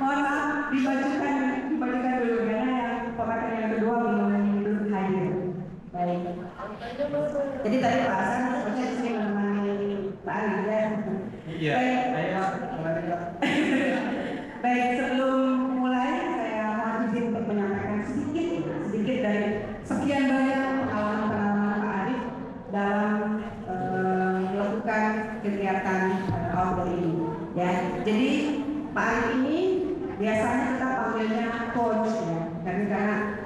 Mohon maaf, dibacakan dulu karena yang pemakan yang kedua belum hadir. Baik. Jadi tadi Pak Hasan sepertinya sini menemani Pak Ali ya. Iya. Baik, sebelum mulai saya mohon izin untuk menyampaikan sedikit dari sekian banyak pengalaman Pak Arif dalam melakukan kegiatan outdoor ini. Ya, jadi Pak Arif ini biasanya kita panggilnya coach ya, karena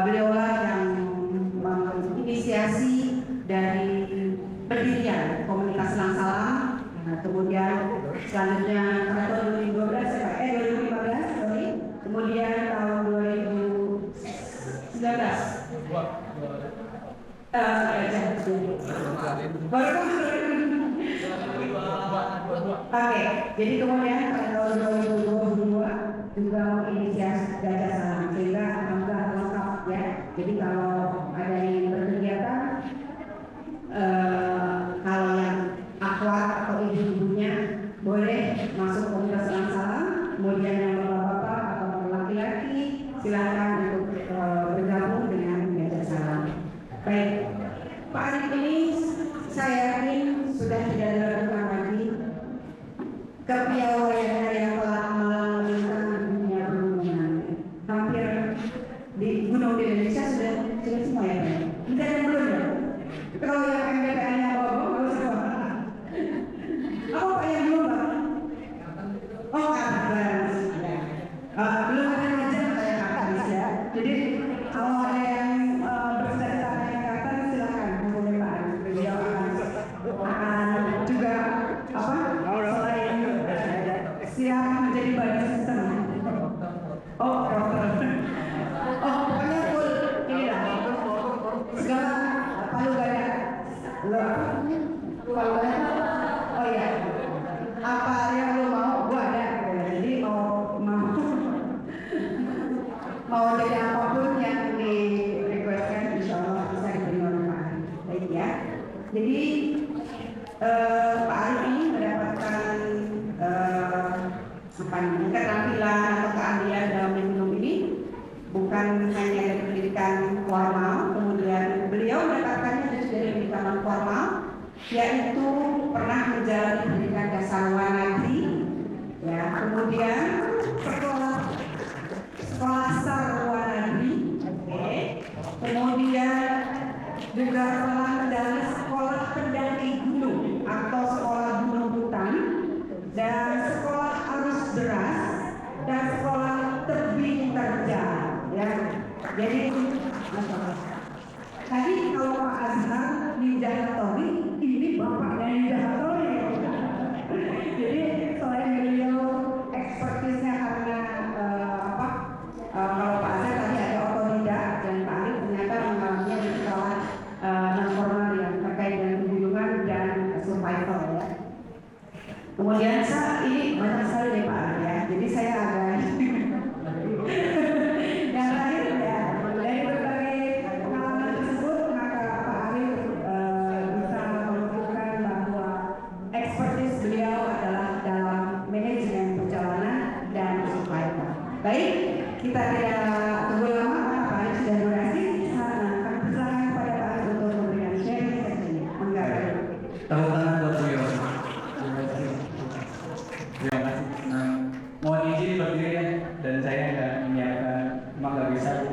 beliau lah yang menginisiasi dari berdirinya komunitas Selang Salam. Nah, kemudian selanjutnya tahun 2015, kemudian tahun 2019. Oke, jadi kemudian pada tahun 2022 juga menginisiasi Gajah Salam, sehingga alhamdulillah lengkap ya. Jadi kalau ada yang berkegiatan, kalau yang akhwat atau ibu-ibunya boleh masuk komunitas Selang Salam, kemudian yang bapak-bapak atau laki-laki silakan untuk bergabung dengan Gajah Salam. Baik, Pak Arif ini saya yakin sudah tidak dilakukan lagi kepiawaiannya yang telah melintang dunia perhubungan. Hampir di gunung di Indonesia sudah semua ya Pak? Tidak ada belum ya? Kalau yang MBTN-nya bawa nggak usah bawa. Apa Pak yang belum Pak? Oh kabar. Belum ada ngajar saya kabar ya. Jadi kalau ada yang bercita-cita naik ke atas silakan hubungi Pak Arif. Beliau akan juga apa? Selain siap menjadi body system. Oh dokter. Oh pokoknya full ini lah. Segala palu gada. Palu gada. Oh iya. Apa yang lo mau? Gua ada. Jadi mau jadi apapun yang di requestkan, insya Allah bisa diberi oleh Pak Arif. Baik ya. Jadi Pak Arif ini mendapatkan keterampilan atau keahlian dalam minum ini bukan hanya dari pendidikan formal, kemudian beliau mendapatkannya juga dari pendidikan non formal, yaitu pernah menjalani pendidikan dasar luar negeri, ya, kemudian sekolah dasar luar negeri, kemudian juga telah menjalani sekolah pendaki gunung atau sekolah gunung hutan, dan sekolah arus deras, dan sekolah tebing terjal, ya. Jadi tadi kalau Pak Azhar Ninja Hattori, ini bapaknya Ninja Hattori. Jadi selain beliau ekspertisnya karena kalau Pak Azhar tadi ada otodidak, dan Pak Arif ternyata mengalaminya di sekolah non formal yang terkait dengan pegunungan dan survival ya. Kemudian ini banyak sekali deh Pak Arif ya. Jadi saya agak yang terakhir ya, dari berbagai pengalaman tersebut maka Pak Arif bisa menunjukkan bahwa ekspertis beliau adalah dalam manajemen perjalanan dan survival. Baik, kita tidak tunggu lama, Pak Arif sudah durasi. Kami persilakan kepada Pak Arif untuk memberikan sharing sesinya. Enggak. Tepuk tangan buat beliau. Terima kasih. Mohon izin berdiri ya, dan saya nggak bisa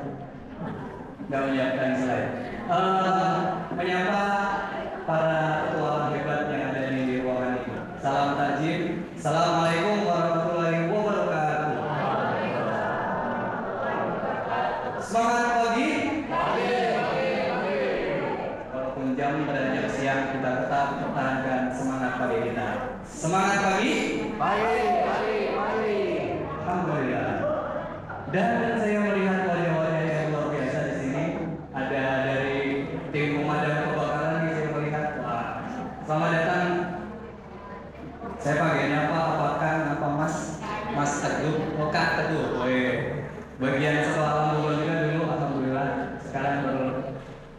menyiapkan slide. Menyapa para ketua hebat yang ada di ruangan ini. Salam takjil. Assalamualaikum warahmatullahi wabarakatuh. Semangat pagi. Walaupun jam pada jam siang, kita tetap pertahankan semangat pagi kita. Semangat pagi. Alhamdulillah. Dan saya melihat wajah-wajah yang luar biasa di sini. Ada dari tim pemadam kebakaran yang saya melihat. Wah, selamat datang. Saya panggilnya apakah apa Mas Teguh, Kak Teguh. Bagian sekolah Lambuan juga dulu, alhamdulillah. Sekarang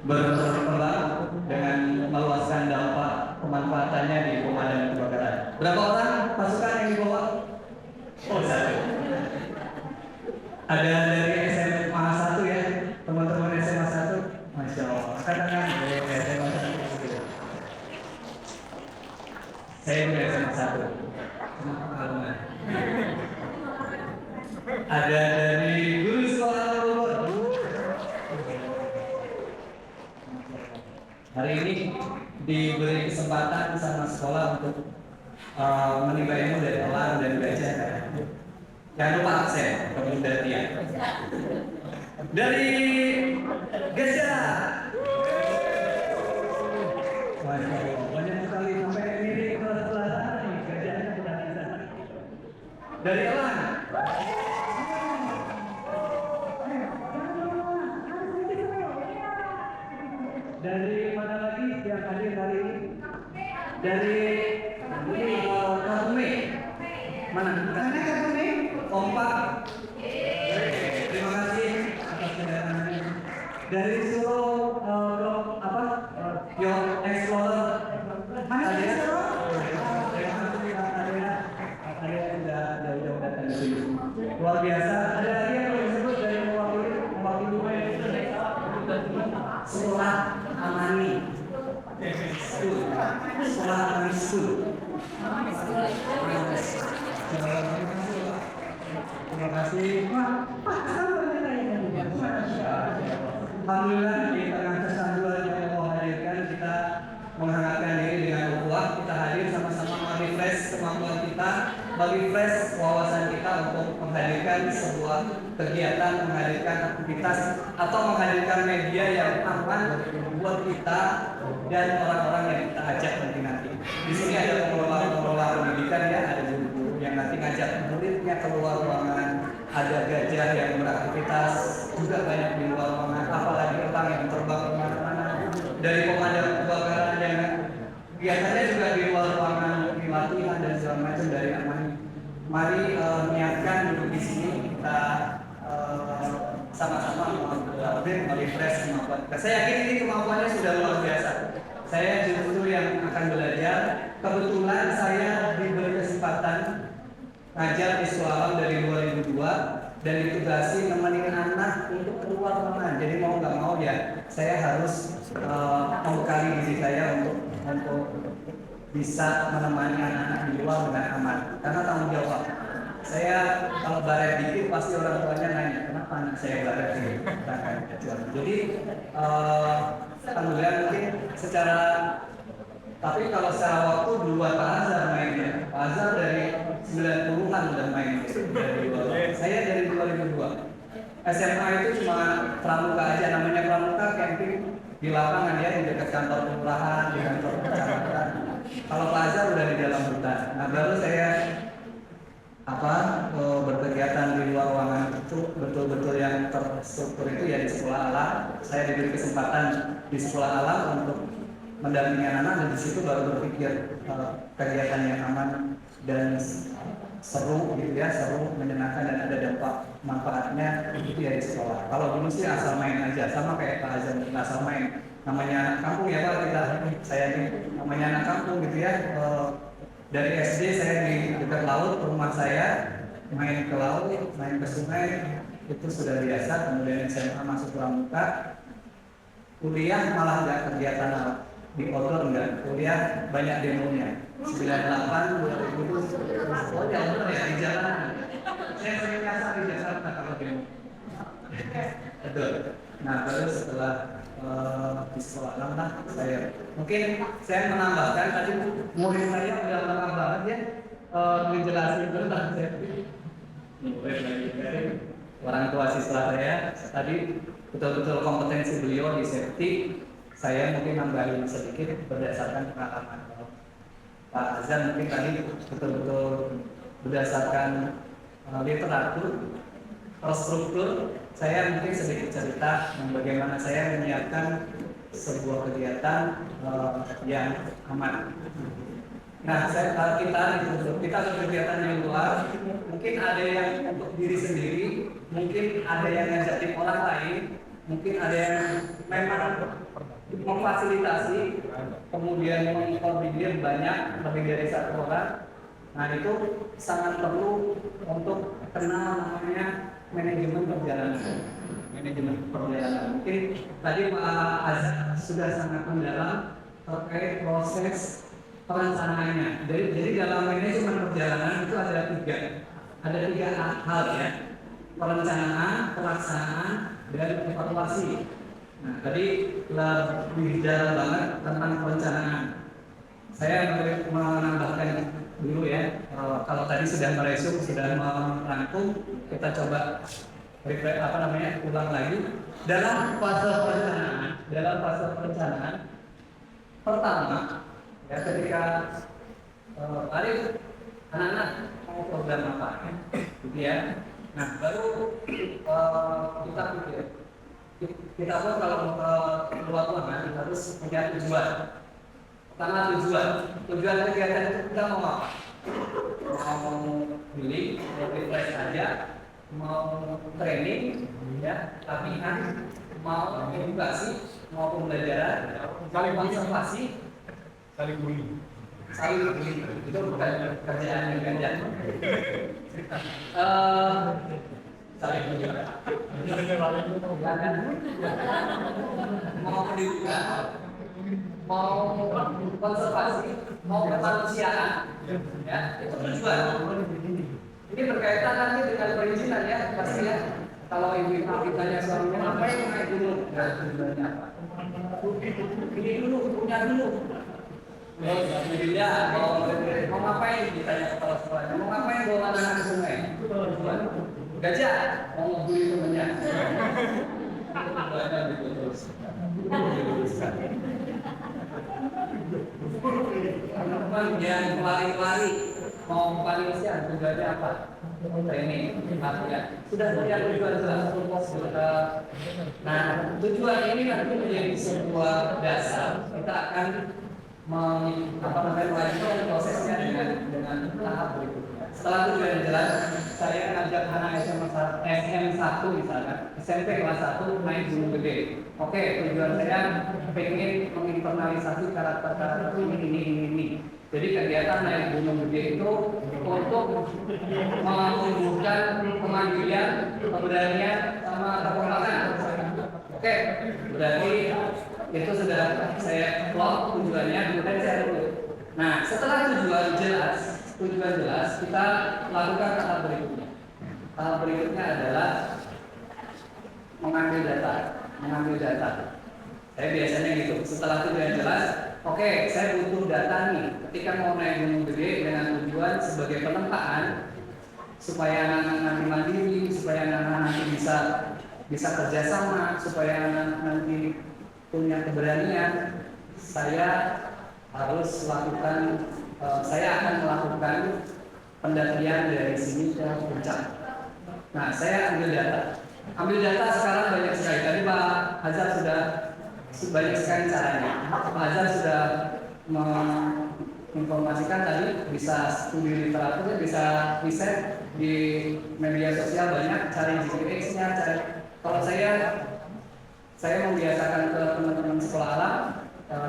berkembang dengan meluaskan dampak pemanfaatannya di pemadam kebakaran. Berapa orang pasukan yang dibawa? Oh, satu. Ada dari SMA 1 ya, teman-teman SMA 1, Masya Allah. Katakan SMA 1. Saya juga SMA 1. Cuma pengalaman. Ada dari guru sekolah Bogor. Hari ini diberi kesempatan sama sekolah untuk menimba ilmu dari elang dan gajah. Jangan lupa absen, kemudian dia. Dari gajah. Masya Allah, banyak sekali sampai ini kelas-kelas nih, gajahnya sudah bisa. Dari elang. Dari mana lagi yang hadir hari ini? Dari Kabume. Mana? Mana Kabume? Kompak. Terima kasih atas kedatangannya. Dari Solo Yo Explorer. Mana dari Solo? Terima kasih Kak Adea sudah jauh-jauh datang ke sini. Luar biasa. Ada lagi yang boleh disebut dari mewakili Sekolah Amani School. Sekolah Amani School. Terima kasih. Alhamdulillah di tengah kesanduan yang Allah hadirkan, kita menghangatkan diri dengan ukhuwah. Kita hadir sama-sama merefresh kemampuan kita, merefresh wawasan kita untuk menghadirkan sebuah kegiatan, menghadirkan aktivitas atau menghadirkan media yang aman buat kita dan orang-orang yang kita ajak nanti. Di sini ada pengelola pendidikan ya, ada guru-guru yang nanti ngajak muridnya keluar ruangan, ada gajah yang beraktivitas juga banyak di luar ruangan, apalagi elang yang terbang kemana-mana. Dari pemadam kebakaran yang biasanya juga di luar ruangan di latihan dan segala macam dari Amani. Mari niatkan duduk di sini kita sama-sama merefresh kemampuan kita. Saya yakin ini kemampuannya sudah luar biasa. Saya justru yang akan belajar. Kebetulan saya diberi kesempatan ngajar di sekolah alam dari 2002 dan ditugasi nemenin anak untuk keluar ruangan. Jadi mau nggak mau ya saya harus membekali diri saya untuk bisa menemani anak-anak di luar dengan aman. Karena tanggung jawab. Saya kalau baret dikit pasti orang tuanya nanya kenapa anak saya baret sih. Jadi alhamdulillah mungkin secara tapi kalau secara waktu dua Pak Azhar mainnya. Pak Azhar dari 90-an udah main saya dari 2002. SMA itu cuma pramuka aja, namanya pramuka camping di lapangan ya, di dekat kantor kelurahan, di kantor kecamatan. Kalau Pak Azhar udah di dalam hutan. Nah baru saya berkegiatan di luar ruangan itu betul-betul yang terstruktur itu ya di sekolah alam. Saya diberi kesempatan di sekolah alam untuk mendampingi anak-anak dan di situ baru berpikir kegiatan yang aman dan seru gitu ya, seru, menyenangkan dan ada dampak manfaatnya itu ya di sekolah. Kalau dulu sih asal main aja, sama kayak Pak Azan, asal main. Namanya anak kampung ya Pak, saya ini namanya anak kampung gitu ya. Dari SD saya di dekat laut, rumah saya main ke laut, main ke sungai itu sudah biasa. Kemudian SMA masuk pramuka, kuliah malah nggak kegiatan laut. Di outdoor enggak, kuliah banyak demonya. 98, 2000 oh ya benar ya di jalan. Saya sering nyasar di Jakarta kalau demo. Betul. Nah baru setelah di sekolah lah saya mungkin saya menambahkan tadi murid saya udah lengkap banget ya menjelaskan tentang safety. Murid lagi dari orang tua siswa saya tadi betul-betul kompetensi beliau di safety. Saya mungkin nambahin sedikit berdasarkan pengalaman Pak Azan mungkin tadi betul-betul berdasarkan literatur, terstruktur. Saya mungkin sedikit cerita bagaimana saya menyiapkan sebuah kegiatan yang aman. Nah, kita kegiatan di luar, mungkin ada yang untuk diri sendiri, mungkin ada yang ngajakin orang lain, mungkin ada yang memang memfasilitasi, kemudian mengkoordinir banyak lebih dari satu orang. Nah itu sangat perlu untuk kenal namanya manajemen perjalanan. Mungkin tadi Pak Azhar sudah sangat mendalam terkait proses perencanaannya. Jadi dalam manajemen perjalanan itu ada tiga hal ya: perencanaan, pelaksanaan, dan evaluasi. Nah, tadi lebih dalam banget tentang perencanaan. Saya menambahkan dulu ya, kalau tadi sudah meresum, sudah merangkum, kita coba ulang lagi. Dalam fase perencanaan pertama, ya ketika anak-anak mau program apa, gitu ya. Nah, baru kita pikir, kita pun kalau mau ke luar ruangan harus punya tujuan. Pertama tujuan kegiatan itu kita mau apa? Mau beli, mau refresh aja, mau training, ya, latihan, mau edukasi, mau pembelajaran, saling konservasi, saling bully. Itu bukan kerjaan yang ganjar. Saling bully. Mau pendidikan, mau konservasi, mau kemanusiaan, ya, itu tujuan. Ini berkaitan nanti dengan perizinan ya, pasti ya. Kalau ibu ditanya suaminya apa yang naik dulu, nah, tujuannya apa? Ini dulu, punya dulu. Mobilnya, mau ngapain? Ditanya kepala sekolahnya, mau ngapain bawa anak ke sungai? Gajah, mau ngebully temennya. Tujuannya gitu terus. Teman-teman yang lari-lari mau panisian tujuannya apa? Training, latihan. Sudah punya tujuan jelas. Nah, tujuan ini nanti menjadi sebuah dasar. Kita akan melanjutkan prosesnya dengan tahap berikutnya. Setelah tujuan jelas, saya ngajak anak SM1 misalnya, SMP kelas 1 naik Gunung Gede. Oke, tujuan saya pengen menginternalisasi karakter ini. Jadi kegiatan naik Gunung Gede itu untuk menumbuhkan kemandirian, keberanian, sama kekompakan. Oke, berarti itu sudah saya plot tujuannya, kemudian saya tulis. Nah, setelah tujuan jelas, kita lakukan tahap berikutnya. Tahap berikutnya adalah mengambil data. Saya biasanya gitu. Setelah tujuan jelas, oke, saya butuh data nih. Ketika mau naik Gunung Gede dengan tujuan sebagai penempaan supaya anak-anak nanti mandiri, supaya anak-anak nanti bisa kerjasama, supaya anak nanti punya keberanian. Saya akan melakukan pendakian dari sini ke puncak. Nah, saya ambil data sekarang banyak sekali. Tadi Pak Azhar sudah banyak sekali caranya. Pak Azhar sudah menginformasikan tadi, bisa studi literatur, bisa riset di media sosial banyak, cari GPX-nya, kalau saya membiasakan ke teman-teman sekolah alam,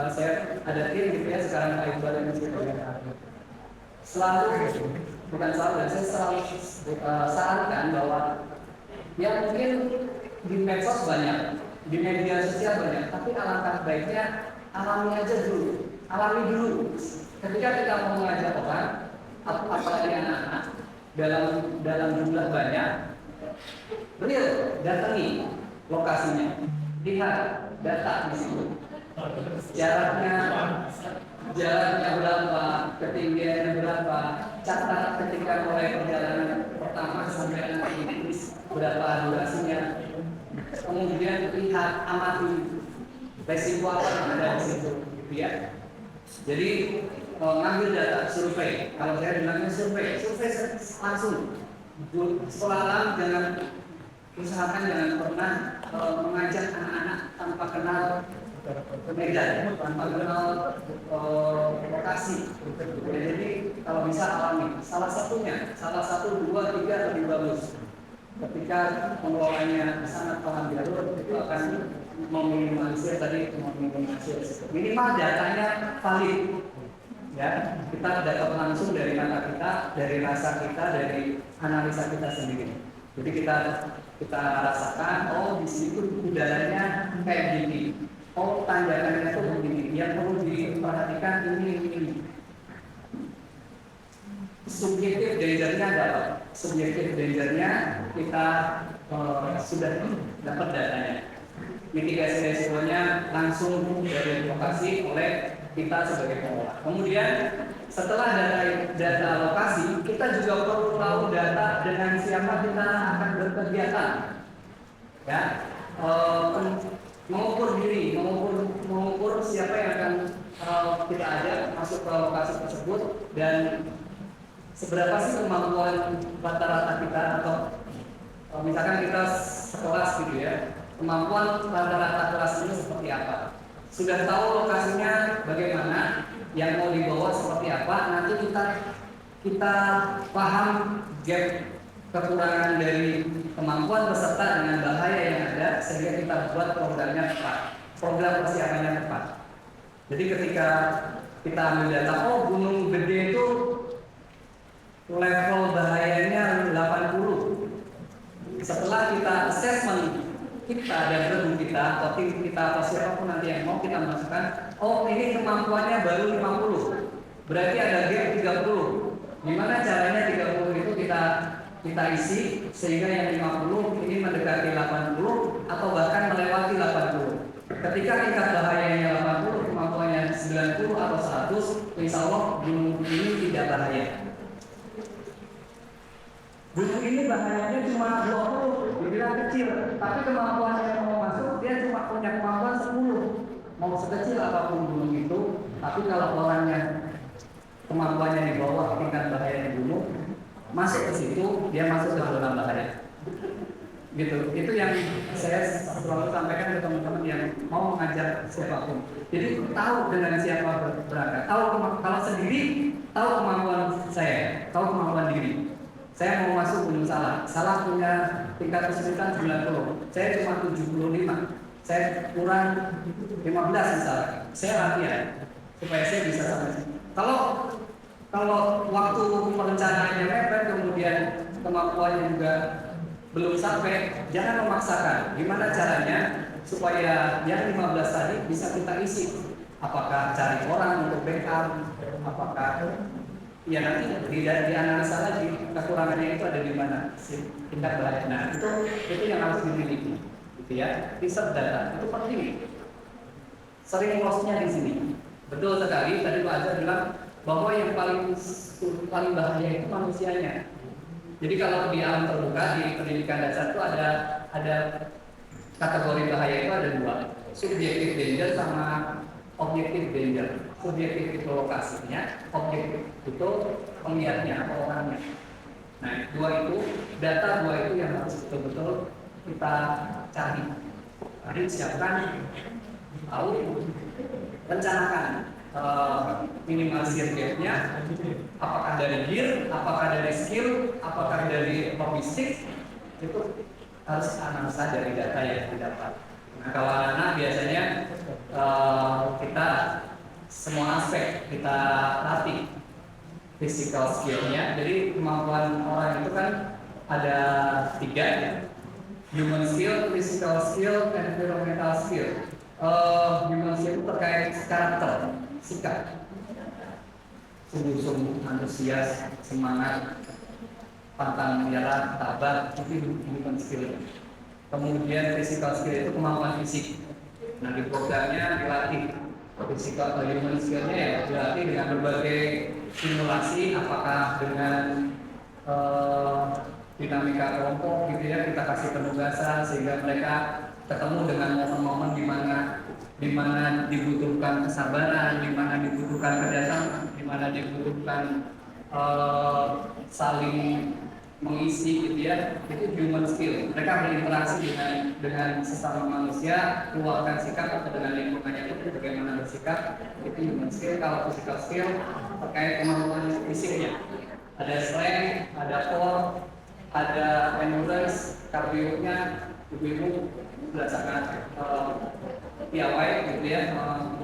saya ada tim gitu ya, sekarang Pak Iqbal yang saya selalu sarankan bahwa ya mungkin di medsos banyak, di media sosial banyak, tapi alangkah baiknya alami dulu. Ketika kita mau mengajak orang, apalagi anak-anak dalam jumlah banyak, real, datangi lokasinya, lihat data di situ, jaraknya berapa, ketinggiannya berapa, catat ketika mulai perjalanan pertama sampai nanti berapa durasinya, kemudian lihat, amati resiko apa yang ada di situ, gitu ya. Jadi ngambil data, survei. Kalau saya bilangnya survei langsung. Sekolah alam usahakan jangan pernah mengajak anak-anak tanpa kenal medan, tanpa kenal lokasi. Jadi kalau bisa alami. Salah satu, dua, tiga lebih bagus. Ketika pengelolanya sangat paham jalur, itu akan meminimalisir minimal datanya valid. Ya, kita dapat langsung dari data kita, dari rasa kita, dari analisa kita sendiri. Jadi kita rasakan, oh di sini tuh udaranya kayak gini, oh tanjakannya tuh begini, yang perlu diperhatikan ini. Subjektif dangernya ada apa? Subjektif dangernya kita sudah dapat datanya. Mitigasi resikonya langsung dari lokasi oleh kita sebagai pengelola. Kemudian setelah data lokasi, kita juga perlu tahu data dengan siapa kita akan berkegiatan. Ya, mengukur diri, mengukur siapa yang akan kita ajak masuk ke lokasi tersebut dan seberapa sih kemampuan rata-rata kita atau misalkan kita sekelas gitu ya, kemampuan rata-rata kelas ini seperti apa? Sudah tahu lokasinya bagaimana, yang mau dibawa seperti apa, nanti kita paham gap kekurangan dari kemampuan peserta dengan bahaya yang ada sehingga kita buat programnya tepat, program persiapannya tepat. Jadi ketika kita ambil data, oh Gunung Gede itu level bahayanya 80. Setelah kita assessment kita dan gedung kita atau tim kita atau siapapun nanti yang mau kita masukkan, oh ini kemampuannya baru 50, berarti ada gap 30. Gimana caranya 30 itu kita isi sehingga yang 50 ini mendekati 80 atau bahkan melewati 80. Ketika tingkat bahayanya 80, kemampuannya 90 atau 100, insya Allah gunung ini tidak bahaya. Gunung ini bahayanya cuma 20, dibilang kecil, tapi kemampuannya yang mau masuk dia cuma punya kemampuan 10. Mau sekecil apapun gunung itu, tapi kalau orangnya kemampuannya di bawah tingkat bahaya di gunung, masuk ke situ dia masuk ke zona bahaya. Gitu. Itu yang saya selalu sampaikan ke teman-teman yang mau mengajak siapapun. Jadi tahu dengan siapa berangkat. Tahu kalau sendiri, tahu kemampuan saya, tahu kemampuan diri. Saya mau masuk Gunung Salah punya tingkat kesulitan 90, saya cuma 75, saya kurang 15 misalnya. Saya latihan supaya saya bisa sampai sini. Kalau waktu perencanaannya mepet, kemudian kemampuannya juga belum sampai, jangan memaksakan. Gimana caranya supaya yang 15 tadi bisa kita isi? Apakah cari orang untuk backup? Apakah ya nanti dianalisa lagi kekurangannya itu ada di mana, tingkat bahaya. Nah itu yang harus dimiliki, gitu ya. Riset data itu penting. Sering loss-nya di sini. Betul sekali. Tadi Pak Azhar bilang bahwa yang paling bahaya itu manusianya. Jadi kalau di alam terbuka di pendidikan dasar itu ada kategori bahaya itu ada dua, subjektif danger sama objektif danger. Subjektif itu lokasinya, objektif itu penglihatnya atau orangnya. Nah, data dua itu yang harus betul-betul kita cari. Mari siapkan, tahu, rencanakan minimalisir gapnya. Apakah dari gear, apakah dari skill, apakah dari logistik, itu harus analisa dari data yang didapat. Nah, kalau anak biasanya kita semua aspek kita latih physical skillnya. Jadi kemampuan orang itu kan ada 3, human skill, physical skill, and environmental skill. Human skill itu terkait karakter, sikap, sungguh-sungguh, antusias, semangat, pantang menyerah, tabah, itu human skill. Kemudian physical skill itu kemampuan fisik. Nah, di programnya dilatih physical atau human skillnya ya dilatih dengan berbagai simulasi, apakah dengan dinamika kelompok gitu ya, kita kasih penugasan sehingga mereka ketemu dengan momen-momen di mana dibutuhkan kesabaran, di mana dibutuhkan kerjasama, di mana dibutuhkan saling mengisi gitu ya. Itu human skill. Mereka berinteraksi dengan sesama manusia, keluarkan sikap atau dengan lingkungannya itu bagaimana bersikap. Itu human skill. Kalau physical skill terkait kemampuan fisiknya, ada strength, ada core, ada endurance, kardionya, ibu-ibu berdasarkan piawai gitu ya,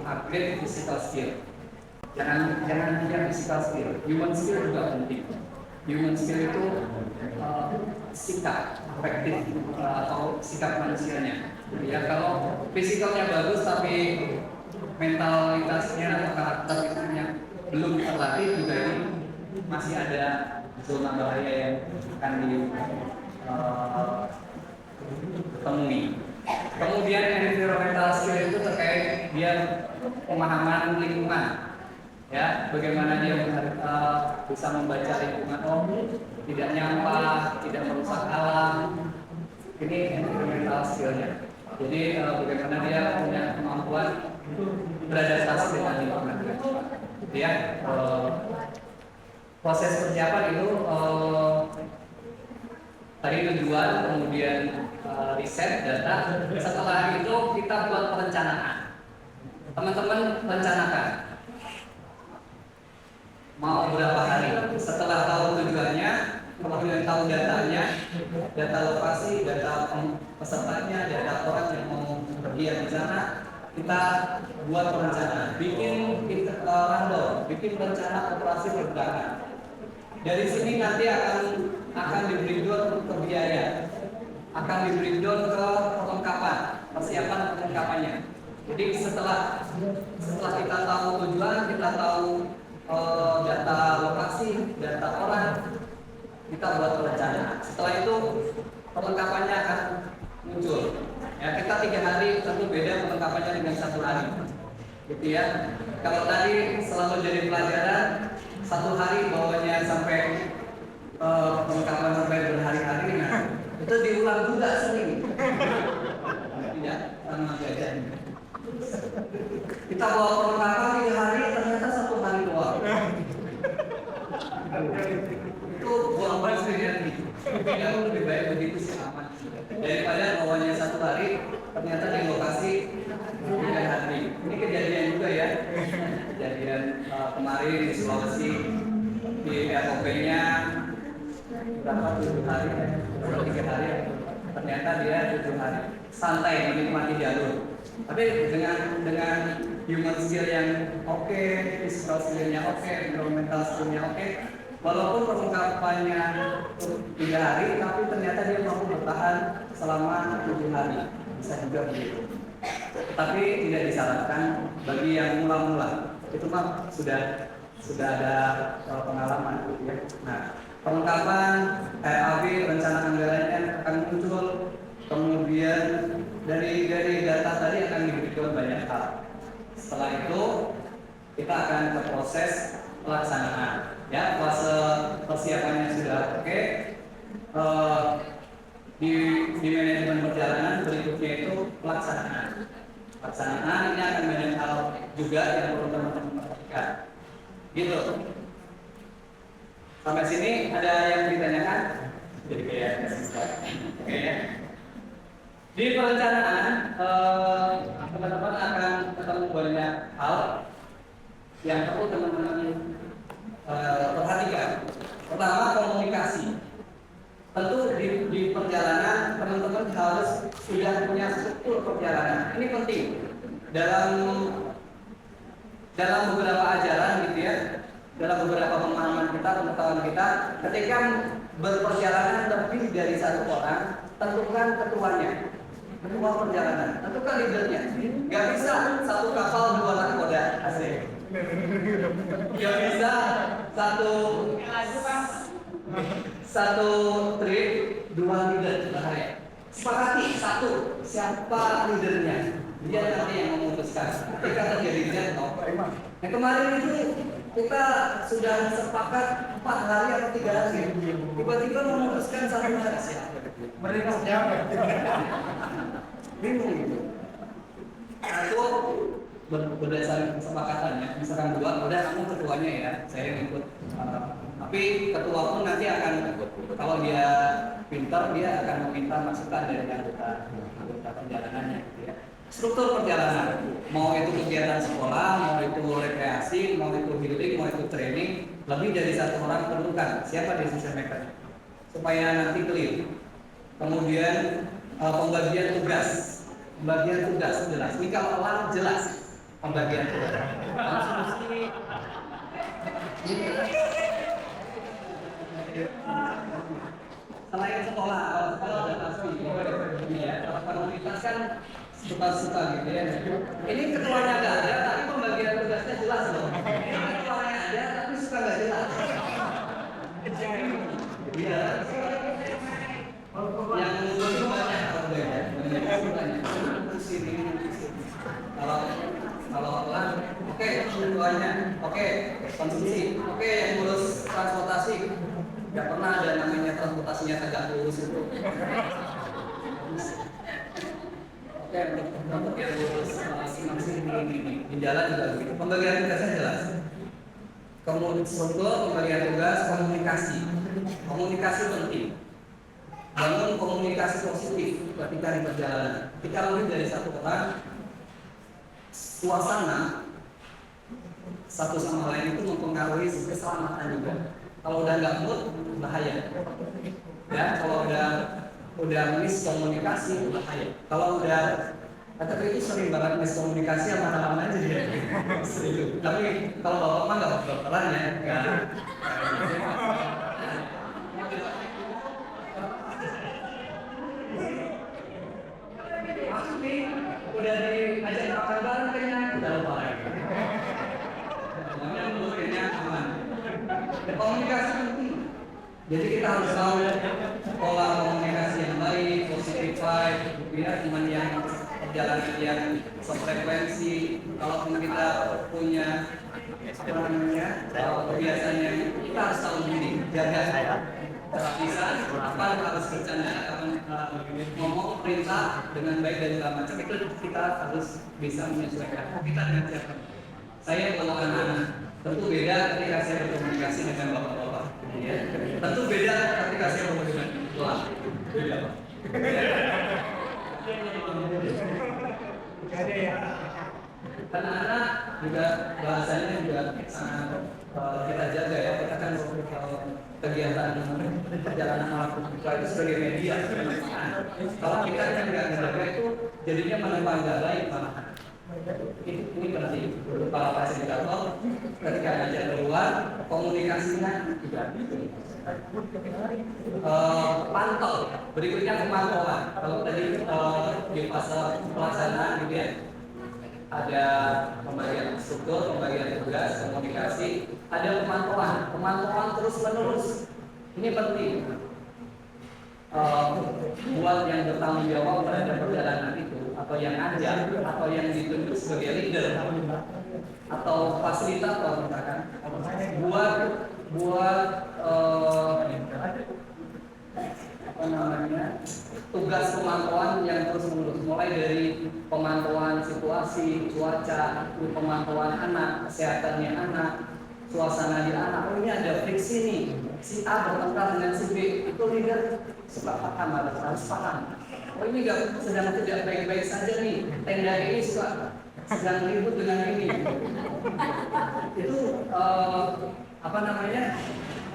upgrade physical skill. Jangan hanya physical skill, human skill juga penting. human skill itu sikap afektif atau sikap manusianya. Ya kalau fisikalnya bagus tapi mentalitasnya atau karakternya belum terlatih juga ini masih ada zona bahaya yang akan ditemui. Kemudian environmental skill itu terkait dia pemahaman lingkungan, ya bagaimana dia bisa membaca lingkungan, tidak nyampah, tidak merusak alam, ini environmental skillnya. Jadi bagaimana dia punya kemampuan beradaptasi dengan lingkungan dengan cepat. Ya, proses persiapan itu tadi tujuan, kemudian riset data. Setelah itu kita buat perencanaan. Teman-teman rencanakan mau berapa hari. Setelah tahu tujuannya, kemudian tahu datanya, data lokasi, data pesertanya, data orang yang mau pergi di sana, kita buat perencanaan, bikin rundown, bikin rencana operasi pergerakan. Dari sini nanti akan di breakdown ke biaya, akan di breakdown ke perlengkapan, persiapan perlengkapannya. Jadi setelah kita tahu tujuan, kita tahu data lokasi, data orang, kita buat perencanaan. Setelah itu perlengkapannya akan muncul. Ya, kita 3 hari tentu beda perlengkapannya dengan 1 hari, gitu ya. Kalau tadi selalu jadi pelajaran, 1 hari bawanya sampai perlengkapan sampai berhari-hari, nah itu diulang juga sering. Tidak sama jajan. Kita bawa perlengkapan 3 hari, ternyata 1 hari doang. Itu buang-buang energi. Tidak, lebih baik begitu sih aman. Daripada bawanya 1 hari, ternyata di lokasi 3 hari. Ini kejadian juga ya. Kejadian kemarin di Sulawesi, di ROP-nya berapa 7 hari, 3 hari. Ternyata dia 7 hari. Santai menikmati jalur. Tapi dengan human skill yang oke, physical skill-nya oke, environmental skill-nya oke, walaupun perlengkapannya 3 hari, tapi ternyata dia mampu bertahan selama 7 hari, bisa juga begitu. Tapi tidak disarankan bagi yang mula-mula, itu mah sudah ada pengalaman gitu ya. Nah, perlengkapan RAB, rencana anggarannya akan muncul. Kemudian dari data tadi akan diberikan banyak hal. Setelah itu kita akan ke proses pelaksanaan. Ya, fase persiapannya sudah oke. Di manajemen perjalanan berikutnya itu pelaksanaan. Pelaksanaan ini akan banyak hal juga yang perlu teman-teman perhatikan. Gitu. Sampai sini ada yang ditanyakan? Jadi kayak oke ya. Di perencanaan, teman-teman akan ketemu banyak hal yang perlu teman-teman perhatikan. Pertama, komunikasi. Tentu di perjalanan teman-teman harus sudah punya struktur perjalanan. Ini penting dalam beberapa ajaran gitu ya, dalam beberapa pemahaman kita, pengetahuan kita. Ketika berperjalanan lebih dari 1 orang, tentukan ketuanya. Ketua perjalanan, tentukan leadernya. Gak bisa 1 kapal 2 nakoda, asik. Gak bisa satu trip 2 leader, bahaya. Sepakati 1, siapa leadernya, dia nanti yang memutuskan. Ketika terjadi jatuh. Yang kemarin itu kita sudah sepakat 4 hari atau 3 hari, tiba-tiba memutuskan 1 hari. Mereka siapa? Bingung gitu. Itu berdasarkan kesepakatannya. Misalkan 2, udah kamu ketuanya ya, saya yang ikut. Tapi ketua pun nanti akan, kalau dia pintar, dia akan meminta masukan dari anggota perjalanannya. Gitu ya. Struktur perjalanan, mau itu kegiatan sekolah, mau itu rekreasi, mau itu healing, mau itu training, lebih dari 1 orang tentukan siapa decision maker supaya nanti clear. Kemudian pembagian tugas jelas. Ini kalau orang jelas pembagian tugas. Selain sekolah, kalau udah pasti. Ya, kalau komunitas kan suka-suka gitu ya. Ini ketuanya nggak ada, tapi pembagian tugasnya jelas loh. Ini ketuanya ada, tapi suka nggak jelas. Iya. Yang lebih banyak kalau banyak sini. Kalau pelan, oke, ketuanya, oke, konsumsi, oke, yang ngurus transportasi. Gak pernah ada namanya transportasinya tegak lurus itu. Oke, untuk yang lurus masing-masing di jalan juga begitu. Pembagian tugasnya jelas. Kemudian pembagian tugas komunikasi. Komunikasi penting. Bangun komunikasi positif ketika di perjalanan. Kita mulai dari satu orang, suasana satu sama lain itu mempengaruhi keselamatan juga. Kalau udah nggak mood, bahaya. Ya, kalau udah miskomunikasi, bahaya. Kalau udah kata itu sering banget miskomunikasi sama anak-anak aja dia. Sering. Tapi kalau bapak mah nggak bakalan ya. Masuk nih, udah diajak makan bareng kayaknya udah lupa lagi. Namanya menurut kayaknya aman. Komunikasi penting. Jadi kita harus tahu pola komunikasi yang baik, positive vibe, ya teman yang perjalanan yang sefrekuensi. Kalau kita punya apa namanya kebiasaan yang kita harus tahu diri, jaga bisa apa harus bercanda, ngomong perintah dengan baik dan segala macam itu kita harus bisa menyesuaikan. Kita dengan siapa? Saya kalau anak-anak tentu beda ketika saya berkomunikasi dengan bapak-bapak. Ya. Tentu beda ketika saya berkomunikasi dengan tua. Beda pak. Anak-anak juga bahasanya juga sangat kita jaga ya. Kita kan kegiatan perjalanan mahasiswa itu sebagai media. Kalau kita kan nggak menjaga itu jadinya malah nggak baik malahan. Ini penting para fasilitator ketika ngajak keluar komunikasinya juga pantau. Berikutnya pemantauan. Kalau tadi di fase pelaksanaan gitu ya, ada pembagian struktur, pembagian tugas, komunikasi, ada pemantauan terus menerus. Ini penting buat yang bertanggung jawab terhadap perjalanan itu, atau yang ajar, atau yang ditunjuk sebagai leader, atau fasilitator misalkan, buat apa namanya tugas pemantauan yang terus menerus, mulai dari pemantauan situasi, cuaca, pemantauan anak, kesehatannya anak, suasana di anak. Oh ini ada friksi nih, si A bertengkar dengan si B, itu leader suka paham, harus paham. Oh ini sedang tidak baik-baik saja nih, tenda ini sedang ribut dengan ini. Itu apa namanya,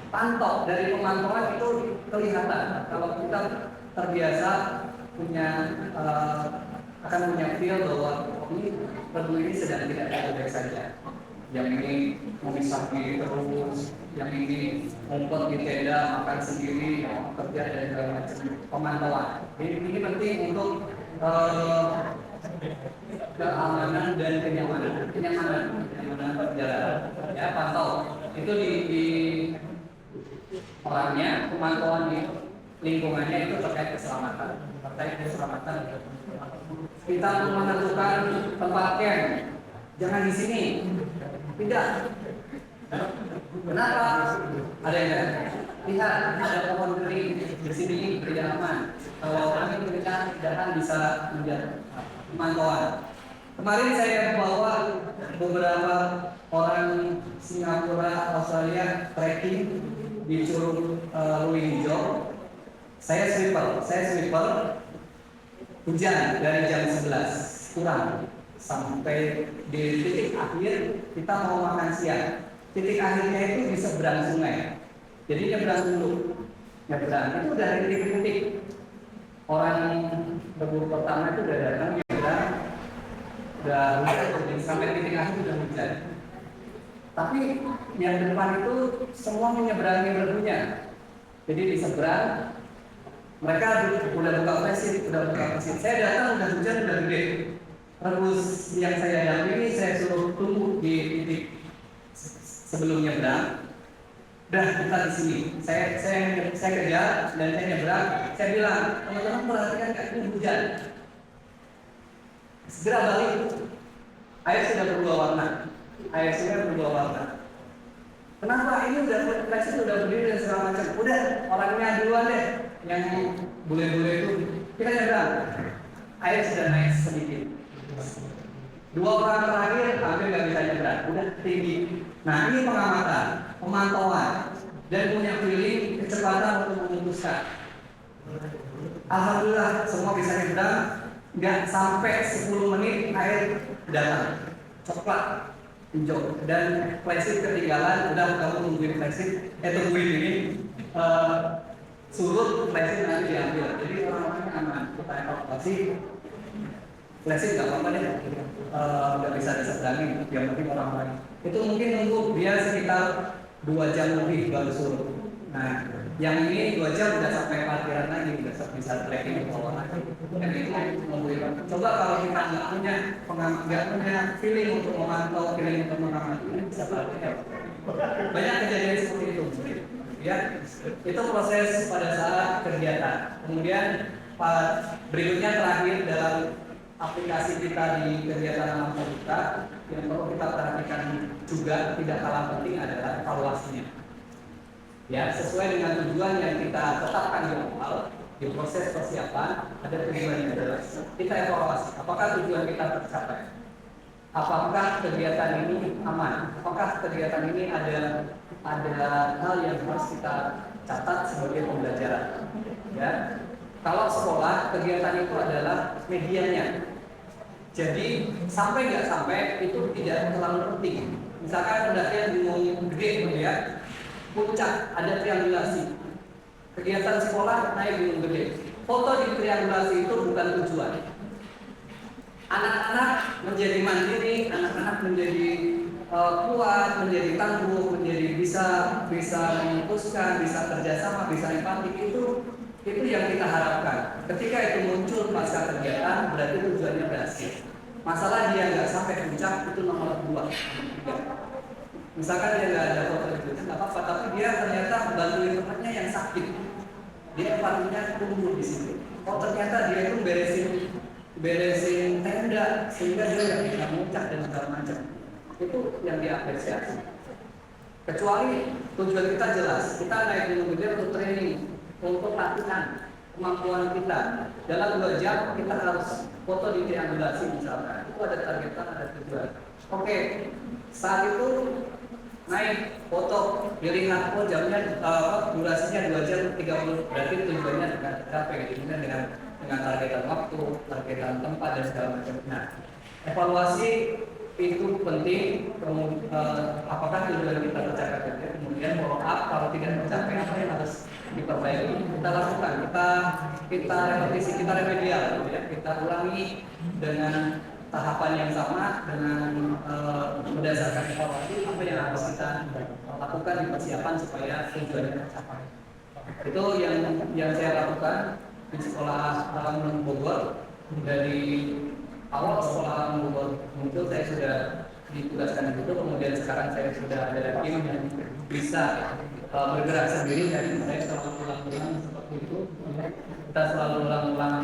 pantau dari pemantauan itu kelihatan. Kalau kita terbiasa punya akan punya feel bahwa ini perlu ini sedang tidak baik-baik saja. Yang ini memisah diri terus, yang ini ngumpet di tenda, makan sendiri, kerja dan segala macam. Pemantauan ini penting untuk keamanan dan kenyamanan perjalanan. Ya, pantau itu di orangnya, pemantauan di lingkungannya itu terkait keselamatan. Kita menentukan tempat camp, jangan di sini. Tidak. Kenapa? Ada yang lihat ada pohon kering di sini tidak aman. Kalau kami tidak bisa menjadi pemantauan. Kemarin saya bawa beberapa orang Singapura, Australia trekking di Curug Luwijo. Saya sweeper hujan dari jam 11 kurang sampai di titik akhir kita mau makan siang. Titik akhirnya itu di seberang sungai. Jadi nyebrang dulu. Itu dari titik-titik. Orang berburu pertama itu udah datang nyebrang, udah hujan sampai titik akhir udah hujan. Tapi yang depan itu semua menyeberangi rebunya. Jadi di seberang mereka udah buka flashing, Saya datang udah hujan, udah gede. Terus yang saya dampingi saya suruh tunggu di titik sebelum nyebrang. Dah kita di sini. Saya kejar dan saya nyebrang. Saya bilang, teman-teman perhatikan nggak, ini hujan. Segera balik. Air sudah berubah warna. Kenapa? Ini udah flashing udah berdiri dan segala macam. Udah orangnya duluan deh. Yang bule-bule itu kita nyebrang. Air sudah naik sedikit. 2 orang terakhir hampir nggak bisa nyebrang, udah tinggi. Nah ini pengamatan, pemantauan, dan punya feeling kecepatan untuk memutuskan. Alhamdulillah semua bisa nyebrang, nggak sampai 10 menit air datang, coklat, hijau, dan flashing ketinggalan. Udah kamu tungguin flashing, tungguin ini surut, flashing nanti diambil. Jadi orang-orang aman, kita evakuasi. Flashing nggak apa-apa deh, nggak bisa diseberangin, yang penting orang-orang itu mungkin nunggu dia sekitar 2 jam lebih baru surut. Nah, yang ini 2 jam udah sampai parkiran lagi, udah bisa trekking ke bawah lagi. Dan itu nungguin. Coba kalau kita nggak punya feeling untuk memantau, feeling untuk mengamati, ini bisa parkir. Banyak kejadian seperti itu. Ya, itu proses pada saat kegiatan. Kemudian berikutnya terakhir dalam aplikasi kita di kegiatan alam terbuka yang perlu kita perhatikan juga tidak kalah penting adalah evaluasinya. Ya, sesuai dengan tujuan yang kita tetapkan di awal di proses persiapan ada tujuan yang jelas. Kita evaluasi apakah tujuan kita tercapai, apakah kegiatan ini aman, apakah kegiatan ini ada hal yang harus kita catat sebagai pembelajaran. Ya. Kalau sekolah, kegiatan itu adalah medianya. Jadi sampai nggak sampai itu tidak terlalu penting. Misalkan pendakian gunung gede, ya, puncak ada triangulasi. Kegiatan sekolah naik gunung gede. Foto di triangulasi itu bukan tujuan. Anak-anak menjadi mandiri, anak-anak menjadi kuat, menjadi tangguh, menjadi bisa memutuskan, bisa kerjasama, bisa empati itu yang kita harapkan. Ketika itu muncul pasca kegiatan, berarti tujuannya berhasil. Masalah dia nggak sampai puncak itu nomor 2. Misalkan dia nggak ada foto itu, nggak apa-apa. Tapi dia ternyata bantuin temannya yang sakit. Dia empatinya tumbuh di situ. Oh ternyata dia itu beresin tenda sehingga dia nggak bisa puncak dan segala macam. Itu yang diapresiasi. Kecuali tujuan kita jelas, kita naik gunung gede untuk training, untuk latihan kemampuan kita. Dalam 2 jam kita harus foto di triangulasi misalkan. Itu ada targetan, ada tujuan. Oke, saat itu naik foto, dilihat jamnya durasinya 2 jam 30, berarti tujuannya tercapai dengan targetan waktu, targetan tempat dan segala macam. Nah, evaluasi itu penting. Apakah tujuan kita tercapai? Kemudian follow up kalau tidak tercapai apa yang harus diperbaiki, kita lakukan, kita repetisi, kita remedial, ya. Kita ulangi dengan tahapan yang sama dengan berdasarkan evaluasi apa yang harus kita lakukan di persiapan supaya tujuannya tercapai. Itu yang saya lakukan di sekolah alam Bogor. Dari awal sekolah alam Bogor muncul, saya sudah ditugaskan di situ. Kemudian sekarang saya sudah ada tim yang bisa bergerak sendiri, dan saya selalu ulang-ulang seperti itu. Kita selalu ulang-ulang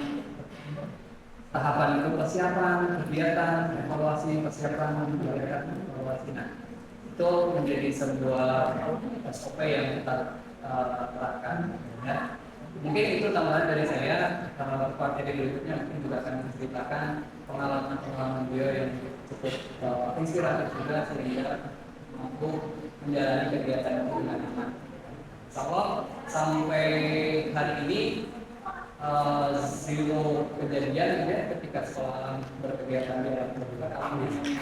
tahapan itu, persiapan, kegiatan, evaluasi, persiapan, kegiatan, evaluasi. Nah, itu menjadi sebuah SOP yang kita terapkan. Ya. Mungkin itu tambahan dari saya. Part dari berikutnya mungkin juga akan menceritakan pengalaman beliau yang cukup inspiratif juga sehingga mampu menjalani kegiatan itu dengan aman. Sampai hari ini zero kejadian ya ketika sekolah berkegiatan di alam terbuka. Alhamdulillah.